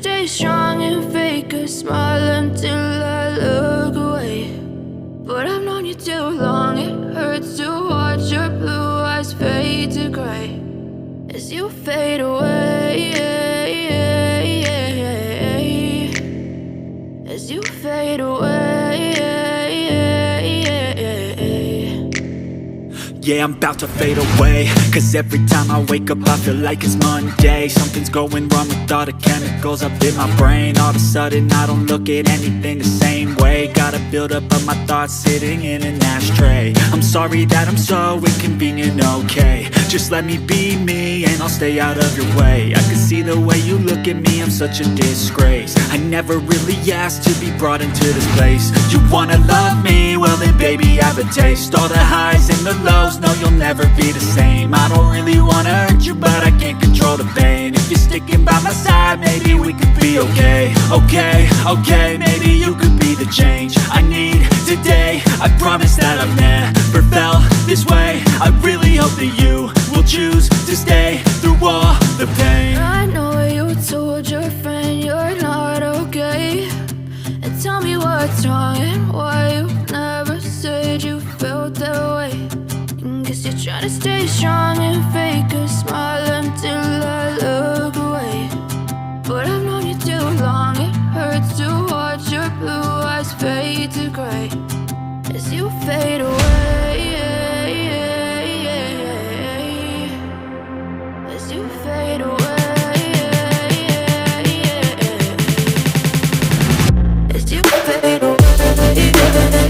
stay strong and fake a smile until I look away. But I've known you too long, it hurts to watch your blue eyes fade to gray as you fade away, as you fade away. Yeah, I'm about to fade away, cause every time I wake up I feel like it's Monday. Something's going wrong with all the chemicals up in my brain. All of a sudden I don't look at anything the same way. Got a buildup of my thoughts sitting in an ashtray. I'm sorry that I'm so inconvenient, okay. Just let me be me and I'll stay out of your way. I can see the way you look at me, I'm such a disgrace. I never really asked to be brought into this place. You wanna love me? Well then baby have a taste. All the highs and the lows, no you'll never be the same. I don't really wanna hurt you but I can't control the pain. If you're sticking by my side maybe we could be okay. Okay, maybe you could be the change I need today. I promise that I've never felt this way. I really hope that you will choose to stay through all the pain. I know you told your friend you're not okay, and tell me what's wrong and why you never said you felt that way. Guess you're trying to stay strong and fake a smile until I look away. But I've known you too long, it hurts to watch your blue eyes fade to gray as you fade away, as you fade away, as you fade away.